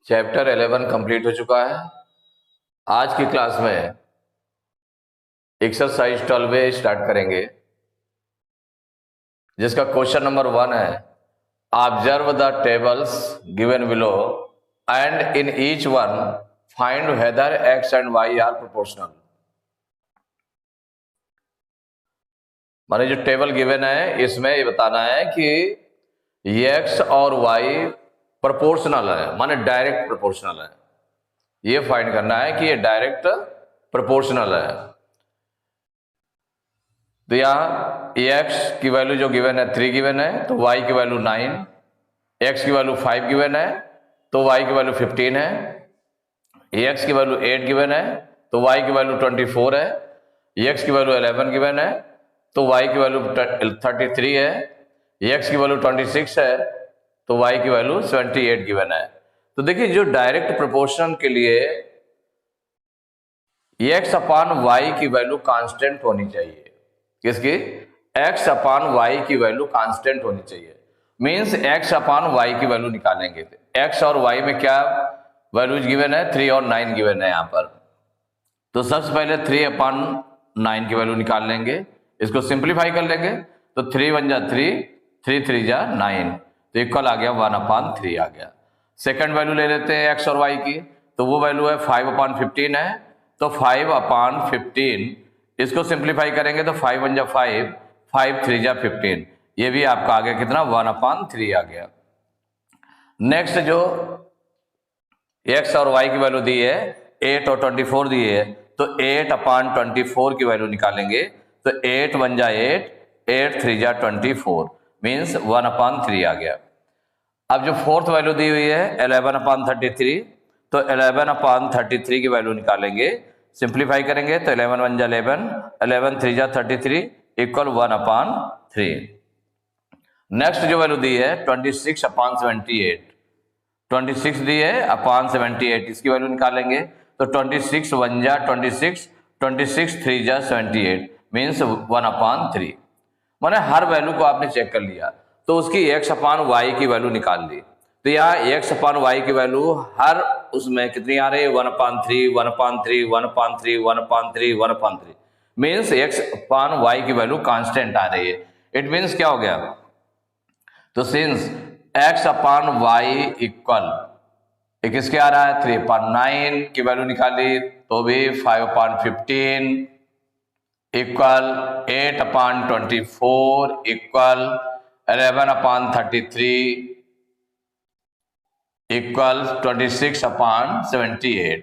Chapter 11 complete हो चुका है। आज की क्लास में एक्सरसाइज 12 स्टार्ट करेंगे, जिसका क्वेश्चन नंबर 1 है observe the tables given below and in each one find whether X and Y are proportional. माने जो टेबल गिवन है इसमें ये बताना है कि एक्स और वाई प्रोपोर्शनल है, माने डायरेक्ट प्रोपोर्शनल है। ये फाइंड करना है कि ये डायरेक्ट प्रोपोर्शनल है। तो यहाँ एक्स की वैल्यू जो गिवन है 3 गिवन है, तो वाई की वैल्यू 9, एक्स की वैल्यू 5 गिवन है तो वाई की वैल्यू 15 है, एक्स की वैल्यू 8 गिवन है तो वाई की वैल्यू 24 है, एक्स की वैल्यू 11 गिवन है तो वाई की वैल्यू 33 है, एक्स की वैल्यू 26 है तो वाई की वैल्यू 78 गिवन है। तो देखिए, जो डायरेक्ट प्रोपोर्शन के लिए एक्स अपान वाई की वैल्यू कांस्टेंट होनी चाहिए। किसकी? एक्स अपान वाई की वैल्यू कांस्टेंट होनी चाहिए। मींस एक्स अपान वाई की वैल्यू निकालेंगे। एक्स और वाई में क्या वैल्यूज गिवन है? 3 और 9 गिवन है यहाँ पर। तो सबसे पहले 3 अपान 9 की वैल्यू निकाल लेंगे, इसको सिंप्लीफाई कर लेंगे। तो 3 1 जा 3, 3 3 जा 9, तो इक्वल आ गया 1 अपान 3 आ गया। सेकंड वैल्यू ले लेते हैं एक्स और वाई की, तो वो वैल्यू है 5 अपान 15 है, तो 5 अपान 15 इसको सिंप्लीफाई करेंगे तो 5 1 जा 5, 5 3 जा 15, ये भी आपका आ गया कितना? 1 अपान 3 आ गया। नेक्स्ट जो एक्स और वाई की वैल्यू दी है 8 और 24 दी है, तो 8 अपान 24 की वैल्यू निकालेंगे। तो 8 1 जा 8, 8 3 जा 24, मीन्स 1 अपान 3 आ गया। अब जो फोर्थ वैल्यू दी हुई है 11 अपान 33, तो 11 अपान 33 की वैल्यू निकालेंगे, सिंप्लीफाई करेंगे तो 11 1 जा 11, 11 3 जा 33 इक्वल 1 अपान 3। नेक्स्ट जो वैल्यू दी है 26 अपान 78, 26 दी है अपान 78, इसकी वैल्यू निकालेंगे तो 26 1 जा 26, 26 3 जा 78, मीन्स 1 अपान 3। माने हर वैल्यू को आपने चेक कर लिया तो उसकी एक्स अपान वाई की वैल्यू निकाल ली। तो यहाँ एक्स अपान वाई की वैल्यू हर उसमें कितनी आ रही है? 1 अपान 3, 1 अपान 3, 1 अपान 3, 1 अपान 3, 1 अपान 3, मीन्स एक्स अपान वाई की वैल्यू कांस्टेंट आ रही है। इट मीन्स क्या हो गया? तो since X upon Y equal किसके आ रहा है? 3 अपान 9 की वैल्यू निकाली तो भी 5 अपान 15 इक्वल 8 अपान 24 इक्वल 11 अपान 33 इक्वल 26 अपान 78।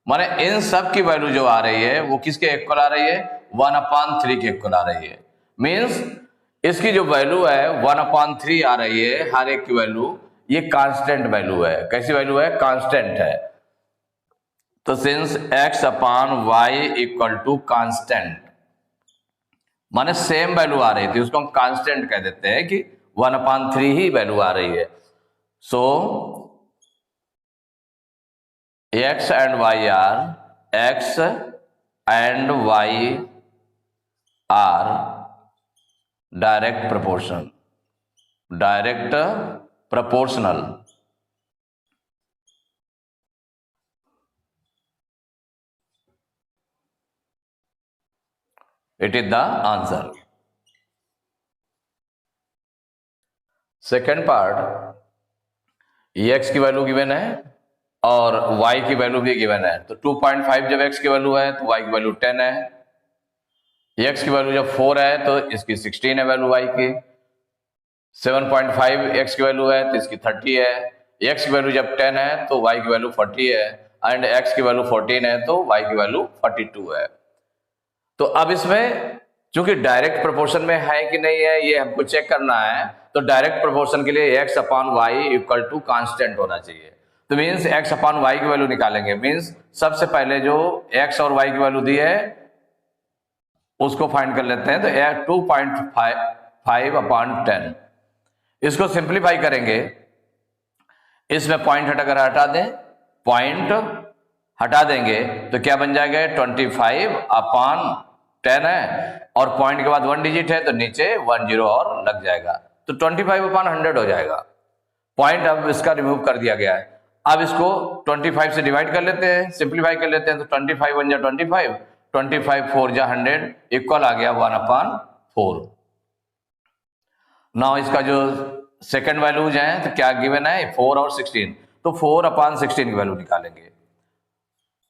माने इन सब की वैल्यू जो आ रही है वो किसके इक्वल आ रही है? 1 अपान 3 के इक्वल आ रही है। मीन्स इसकी जो वैल्यू है 1 अपान 3 आ रही है, हर एक की वैल्यू, ये कांस्टेंट वैल्यू है। कैसी वैल्यू है? कांस्टेंट है। तो since X upon Y equal to constant, माने सेम वैल्यू आ रही थी, उसको हम कांस्टेंट कह देते हैं कि 1 अपान 3 ही वैल्यू आ रही है। So x and Y are, x and Y are direct proportional, direct proportional. It is the answer. Second part, x की वैल्यू गिवन है और y की वैल्यू भी गिवन है। तो 2.5 जब x की वैल्यू है तो y की वैल्यू 10 है, x की वैल्यू जब 4 है तो इसकी 16 है वैल्यू y की, 7.5 x की वैल्यू है तो इसकी 30 है, x की वैल्यू जब 10 है तो y की वैल्यू 40 है, एंड x की वैल्यू 14 है तो y की वैल्यू 42 है। तो अब इसमें चूंकि डायरेक्ट प्रोपोर्शन में है कि नहीं है ये हमको चेक करना है, तो डायरेक्ट प्रोपोर्शन के लिए x upon Y equal to constant होना चाहिए। तो मीन्स x अपान वाई की वैल्यू निकालेंगे। मीन्स सबसे पहले जो x और y की वैल्यू दी है उसको फाइंड कर लेते हैं। तो 2.5 अपान 10, इसको सिंप्लीफाई करेंगे, इसमें पॉइंट हटाकर हटा दें, पॉइंट हटा देंगे तो क्या बन जाएगा? 25 अपान 10 है और पॉइंट के बाद 1 डिजिट है तो नीचे 1 0 और लग जाएगा, तो 25 अपान 100 हो जाएगा। पॉइंट अब इसका रिमूव कर दिया गया है। अब इसको 25 से डिवाइड कर लेते हैं, सिंप्लीफाई कर लेते हैं, तो 25 1 जा 25, 25 4 जा 100, इक्वल आ गया 1/4। नाउ इसका जो सेकंड वैल्यूज हैं तो क्या गिवन है, 4 और 16, तो 4/16 की वैल्यू निकालेंगे।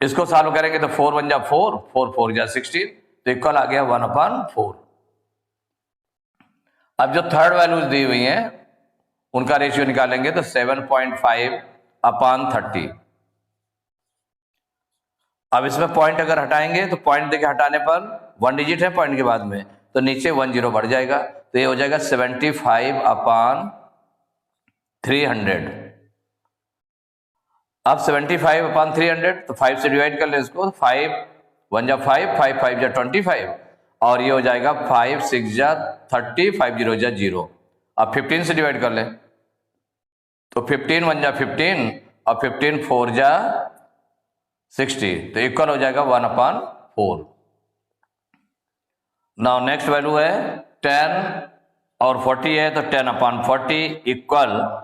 इसको सॉल्व करेंगे तो 4 1 जा 4, 4 4 जा 16, तो इक्वल आ गया 1/4। अब जो थर्ड वैल्यूज दी हुई हैं उनका रेशियो निकालेंगे तो 7.5/30। अब इसमें पॉइंट अगर हटाएंगे तो पॉइंट देखिए हटाने पर 1 डिजिट है पॉइंट के बाद में, तो नीचे 1 0 बढ़ जाएगा, तो ये हो जाएगा 75/300। अब 75/300 तो 5 से डिवाइड कर ले इसको, 5 1 जा 5, 5 5 जा 25, और ये हो जाएगा 5 6 जा 30, 5 0 जा 0। अब 15 से डिवाइड कर ले तो 15 1 जा 15 और 15 4 जा 60, तो इक्वल हो जाएगा 1/4। नाउ नेक्स्ट वैल्यू है 10 और 40 है, तो 10/40 इक्वल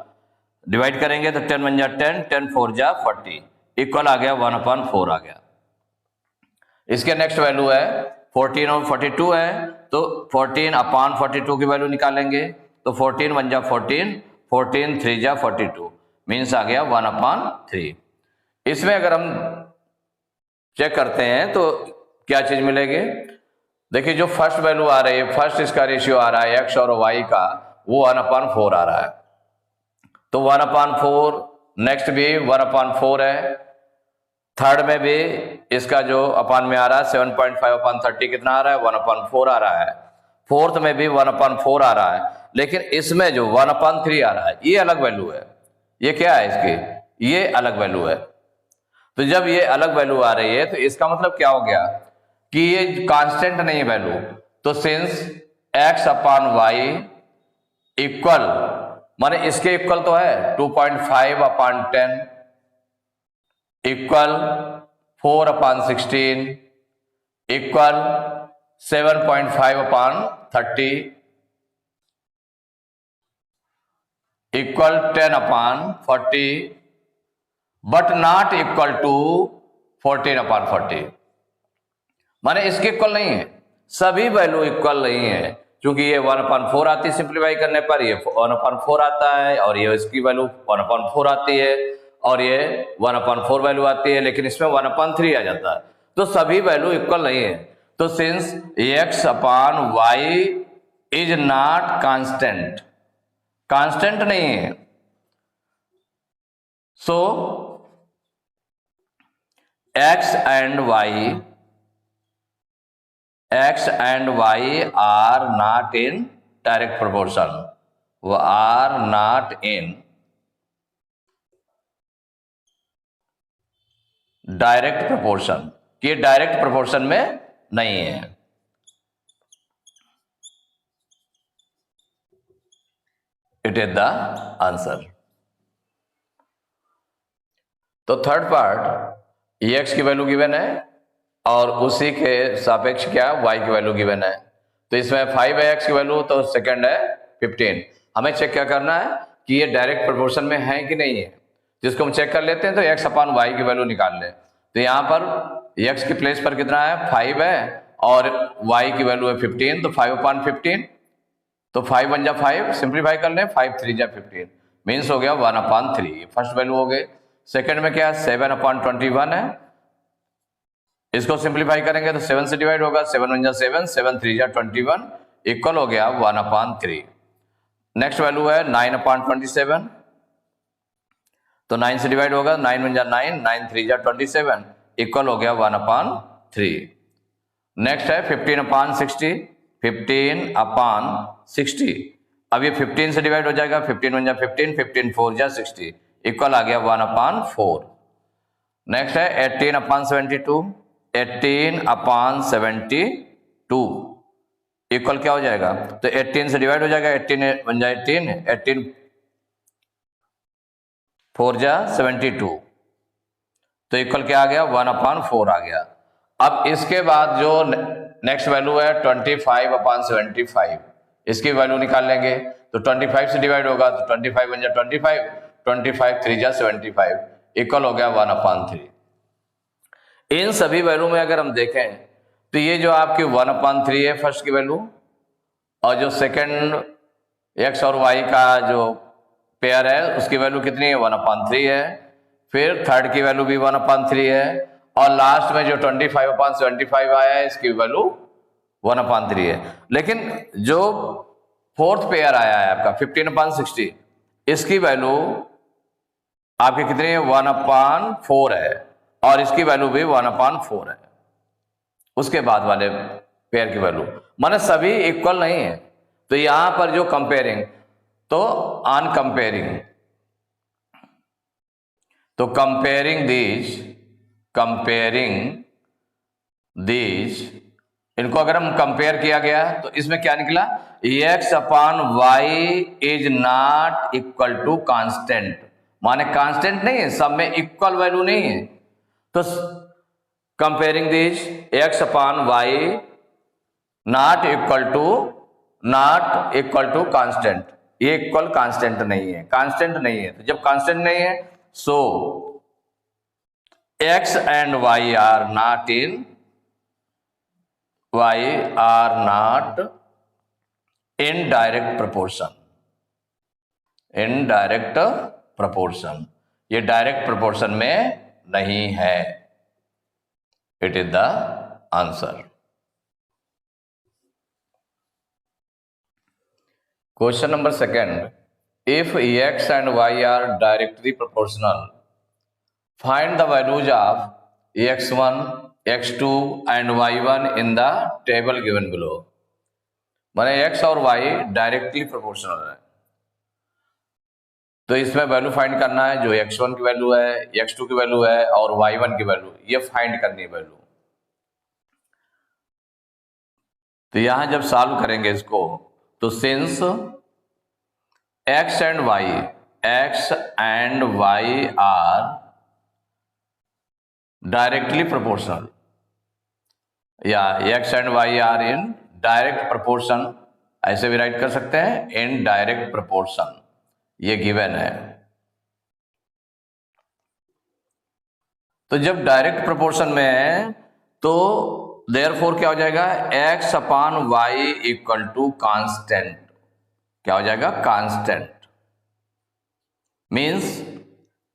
डिवाइड करेंगे तो 10 1 जा 10, 10 4 जा 40, इक्वल आ गया 1/4 आ गया। इसके नेक्स्ट वैल्यू है 14 और 42 है, तो 14/42 की वैल्यू निकालेंगे, तो 14 1 जा 14, 14 3 जा 42, मीन्स आ गया 1/3। इसमें अगर हम चेक करते हैं तो क्या चीज मिलेगी, देखिए जो फर्स्ट वैल्यू आ रही है, फर्स्ट इसका रेशियो आ रहा है एक्स और वाई का, वो 1/4 आ रहा है, तो 1/4, नेक्स्ट भी 1/4 है, थर्ड में भी इसका जो अपान में आ रहा है 7.5/30 कितना आ रहा है, 1/4 आ रहा है, फोर्थ में भी 1/4 आ रहा है, लेकिन इसमें जो 1/3 आ रहा है ये अलग वैल्यू है। ये क्या है इसकी, ये अलग वैल्यू है। तो जब ये अलग वैल्यू आ रही है तो इसका मतलब क्या हो गया कि ये कांस्टेंट नहीं है वैल्यू, तो सिंस x/y इक्वल, माने इसके इक्वल तो है 2.5/10 equal 4/16 equal 7.5/30 equal 10/40, but not equal to 14/40, माने इसके इक्वल नहीं है, सभी वैल्यू इक्वल नहीं है, क्योंकि ये 1/4 आती है सिंप्लीफाई करने पर, ये 1/4 आता है, और ये इसकी वैल्यु 1/4 आती है, और ये 1/4 वैल्यू आती है, लेकिन इसमें 1/3 आ जाता है, तो सभी वैल्यू इक्वल नहीं है। तो since x/y is not constant, constant नहीं है, so x and y are not in direct proportion, are not in direct proportion, कि डायरेक्ट प्रोपोर्शन में नहीं है। It is the answer. तो थर्ड पार्ट x की वैल्यू गिवन है और उसी के सापेक्ष क्या y की वैल्यू गिवन है, तो इसमें 5 है x की वैल्यू, तो सेकंड है 15। हमें चेक क्या करना है कि ये डायरेक्ट प्रोपोर्शन में है कि नहीं है, जिसको हम चेक कर लेते हैं, तो x/y की वैल्यू निकाल ले। तो यहाँ पर x की प्लेस पर कितना है 5 है और y की वैल्यू है 15, तो 5/15, तो 5 1 जा 5, सिंप्लीफाई कर ले, 5 3 जा 15, मीन्स हो गया 1/3, फर्स्ट वैल्यू हो गई। सेकंड में क्या 7/21 है, इसको सिंप्लीफाई करेंगे तो 7 से डिवाइड होगा, 7 1 जा 7, 7 3 जा 21, इक्वल हो गया 1/3। नेक्स्ट वैल्यू है 9/27, तो 9 से डिवाइड होगा, 9 1 जा 9, 9 3 जा 27, इक्वल हो गया 1/3। नेक्स्ट है 15/60, 15/60, अब ये 15 से डिवाइड हो जाएगा, 15 1 जा 15, 15 4 जा 60, इक्वल आ गया 1/4। नेक्स्ट है 18/72, 18/72 इक्वल क्या हो जाएगा, तो 18 से डिवाइड हो जाएगा, 18 1 जा 18, 18 4 जा 72, तो इक्वल क्या आ गया 1/4 आ गया। अब इसके बाद जो नेक्स्ट वैल्यू है 25/75, इसकी वैल्यू निकाल लेंगे, तो 25 से डिवाइड होगा, तो 25 1 जा 25, 25 3 जा 75, इक्वल हो गया 1/3। इन सभी वैल्यू में अगर हम देखें तो ये जो आपकी 1/3 है फर्स्ट की वैल्यू, और जो सेकंड x और y का जो पेयर है उसकी वैल्यू कितनी है 1/3 है, फिर थर्ड की वैल्यू भी 1/3 है, और लास्ट में जो 25/75 आया है इसकी वैल्यू 1/3 है। लेकिन जो फोर्थ पेयर आया है आपका 15/60, इसकी वैल्यू आपकी कितनी है 1/4 है, और इसकी वैल्यू भी 1/4 है। उसके बाद वाले पेयर की वैल्यू माने सभी इक्वल नहीं है, तो यहां पर जो कंपेयरिंग, तो ऑन कंपेयरिंग, तो कंपेयरिंग दीज इनको अगर हम कंपेयर किया गया तो इसमें क्या निकला, x/y is not equal to constant, माने कांस्टेंट नहीं है, सब में इक्वल वैल्यू नहीं है। तो comparing this x/y not equal to constant, ये इक्वल कांस्टेंट नहीं है, कांस्टेंट नहीं है। तो जब कांस्टेंट नहीं है so x and y are not in direct proportion, ये डायरेक्ट प्रोपोर्शन में नहीं है। It is the answer. Question number second, if x and y are directly proportional, find the values of x1, x2 and y1 in the table given below। माने x और y directly proportional है, तो इसमें value find करना है, जो x1 की value है, x2 की वैल्यू है और y1 की वैल्यू, ये फाइंड करनी है वैल्यू। तो यहां जब सॉल्व करेंगे इसको, तो since x and y are directly proportional, या x and y are in direct proportion, ऐसे भी राइट कर सकते हैं, इन डायरेक्ट प्रोपोर्शन, ये गिवन है। तो जब डायरेक्ट प्रोपोर्शन में है तो देयरफॉर क्या हो जाएगा, x/y इक्वल टू कांस्टेंट, क्या हो जाएगा, कांस्टेंट। मींस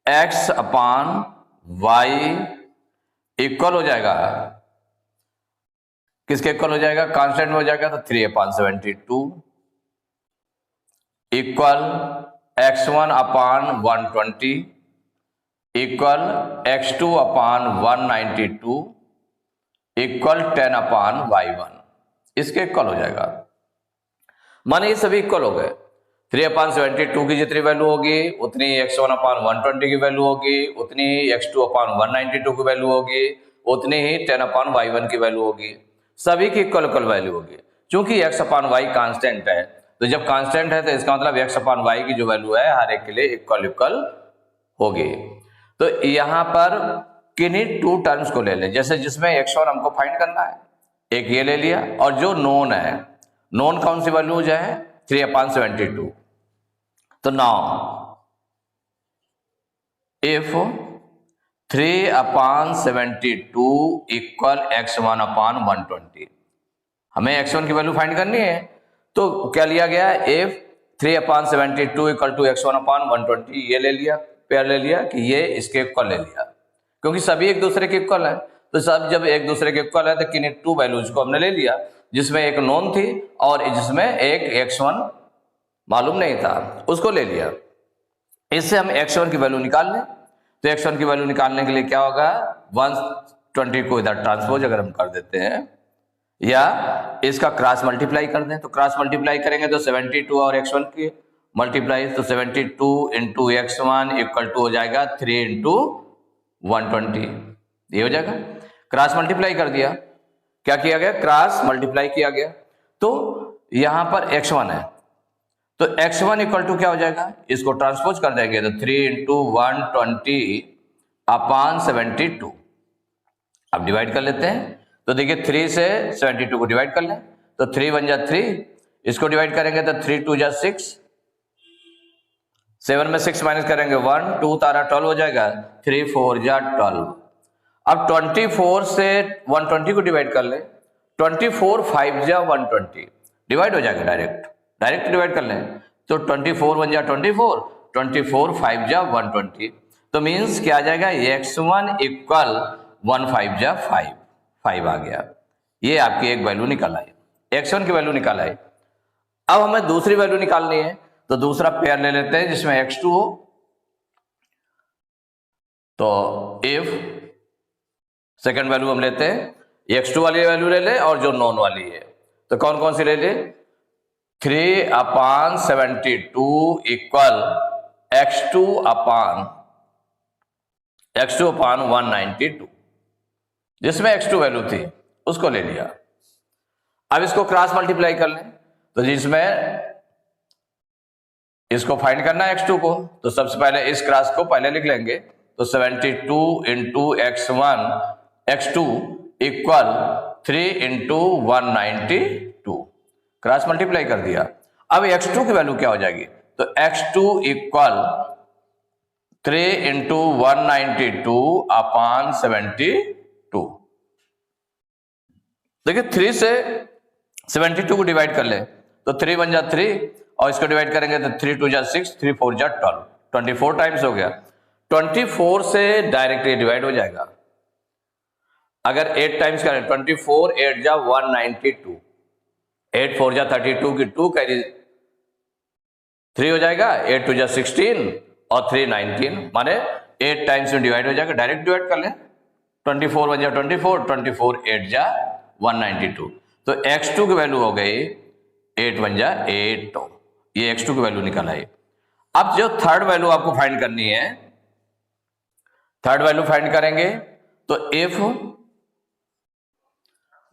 x/y इक्वल हो जाएगा, किसके इक्वल हो जाएगा, कांस्टेंट में हो जाएगा, तो 3/72 equal x1/120 equal x2/192 equal 10/y1, इसके इक्वल हो जाएगा। माने ये सभी इक्वल हो गए, 3/72 की जितनी वैल्यू होगी उतनी x1/120 की वैल्यू होगी, उतनी ही x2/192 की वैल्यू होगी, उतनी ही 10/y1 की वैल्यू होगी, सभी की इक्वल वैल्यू होगी। चूंकि x/y कांस्टेंट है, तो जब कांस्टेंट है तो इसका मतलब x/y की जो वैल्यू है हर एक के लिए इक्वल होगी। तो यहां पर किन्हीं टू टर्म्स को ले लें, जैसे जिसमें x1 हमको फाइंड करना है, एक ये ले लिया, और जो नोन है, नोन कौन सी वैल्यू जो है 3/72। तो नाउ इफ 3/72 इक्वल x1/120, हमें x1 की वैल्यू फाइंड करनी है, तो क्या लिया गया, इफ 3/72 इक्वल टू x1/120, ये ले लिया, पेयर ले लिया कि ये इसके इक्वल ले लिया, क्योंकि सभी एक दूसरे के इक्वल है। तो सब जब एक दूसरे के इक्वल है तो किन्हीं टू वैल्यूज को हमने ले लिया, जिसमें एक नोन थी और जिसमें एक x1 मालूम नहीं था, उसको ले लिया। इससे हम x1 की वैल्यू निकाल लें, तो x1 की वैल्यू निकालने के लिए क्या होगा, 120 को इधर ट्रांसपोज अगर हम कर देते हैं या इसका क्रॉस मल्टीप्लाई कर दें, तो क्रॉस मल्टीप्लाई करेंगे तो 72 और x1 की मल्टीप्लाई, तो 72 इंटू x1 इक्वल टू हो जाएगा 3 इंटू 120, ये हो जाएगा। क्रॉस मल्टीप्लाई कर दिया, क्या किया गया, क्रॉस मल्टीप्लाई किया गया, तो यहां पर x1 है, तो x1 इक्वल टू क्या हो जाएगा, इसको ट्रांसपोज कर देंगे, तो 3 इंटू 120/72। अब डिवाइड कर लेते हैं, तो देखिए 3 से 72 को डिवाइड कर लें, तो 3 1 जा 3, इसको डिवाइड करेंगे तो 3 2 जा 6, 7 में 6 माइनस करेंगे 1, 2 तारा 12 हो जाएगा, 3 4 जा 12। अब 24 से 120 को डिवाइड कर ले, 24 5 जा 120, डिवाइड हो जाएगा, डायरेक्ट डिवाइड कर लें। तो 24 1 जा 24, 24 5 जा 120, तो मीन्स क्या आ जाएगा, x1 इक्वल 1 5 जा 5 आ गया। ये आपकी एक वैल्यू निकल आई, x1 की वैल्यू निकाल आई। अब हमें दूसरी वैल्यू निकालनी है, तो दूसरा पेयर ले लेते हैं जिसमें x2 हो। तो इफ सेकंड वैल्यू हम लेते हैं x2 वाली वैल्यू ले ले और जो नॉन वाली है, तो कौन कौन सी ले ले, 3/72 इक्वल x2 अपान 192, जिसमें x2 वैल्यू थी उसको ले लिया। अब इसको क्रॉस मल्टीप्लाई कर लें, तो जिसमें इसको फाइंड करना है x2 को, तो सबसे पहले इस क्रॉस को पहले लिख लेंगे। तो 72 into x2 equal 3 into 192, cross multiply कर दिया। अब x2 की वैल्यू क्या हो जाएगी, तो x2 इक्वल 3 इंटू 192 अपान 72। देखिए 3 से 72 को डिवाइड कर ले, तो 3 1 जा 3 और इसको डिवाइड करेंगे तो 3 2 जा 6, 3 4 जा 12, 24 टाइम्स हो गया। 24 से डायरेक्ट ये डिवाइड हो जाएगा। अगर 8 टाइम्स करें, 24 8 जा 192, 8 4 जा 32 की 2 कैरी 3 हो जाएगा, 8 2 जा 16 और 3 19, माने 8 टाइम्स में डिवाइड हो जाएगा, डायरेक्ट डिवाइड कर लें। 24 1 जा 24, 24 8 जा 192, तो x2 की वैल्यू हो गई 8 1 जा 8, ये x2 की वैल्यू निकल आई। अब जो थर्ड वैल्यू आपको फाइंड करनी है, थर्ड वैल्यू फाइंड करेंगे तो इफ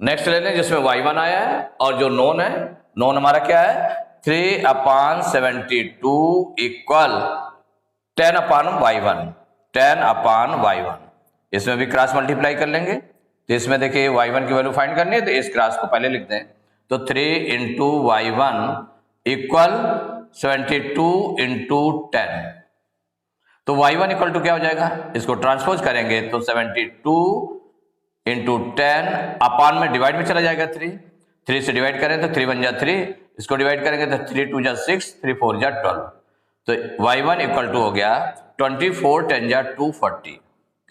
नेक्स्ट ले लें जिसमें y1 आया है और जो नोन है, नोन हमारा क्या है, 3/72 इक्वल 10/y1, 10/y1। इसमें भी क्रॉस मल्टीप्लाई कर लेंगे, तो इसमें देखिए y1 की वैल्यू फाइंड करनी है, तो इस क्रॉस को पहले लिखते हैं। तो 3 इंटू y1 इक्वल 72 इंटू 10, तो y1 इक्वल टू क्या हो जाएगा, इसको ट्रांसपोज करेंगे तो 72 इंटू 10 अपान में डिवाइड में चला जाएगा, 3 से डिवाइड करें तो 3 1 जा 3, इसको डिवाइड करेंगे तो 3 2 जा 6, 3 4 जा 12, तो y1 इक्वल टू हो गया 24 10 जा 240।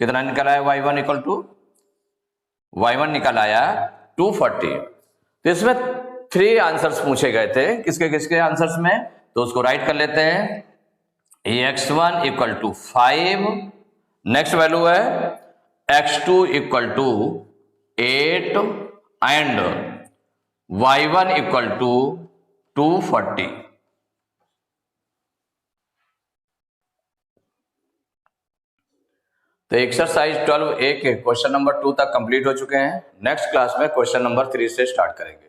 कितना निकल आया y1 इक्वल टू, y1 निकल आया 240। तो इसमें 3 आंसर्स पूछे गए थे, किसके किसके आंसर्स में, तो उसको राइट कर लेते हैं। x1 equal to 5, next value है x2 equal to 8 and y1 equal to 240। तो एक्सरसाइज 12A के क्वेश्चन नंबर 2 तक कंप्लीट हो चुके हैं। नेक्स्ट क्लास में क्वेश्चन नंबर 3 से स्टार्ट करेंगे।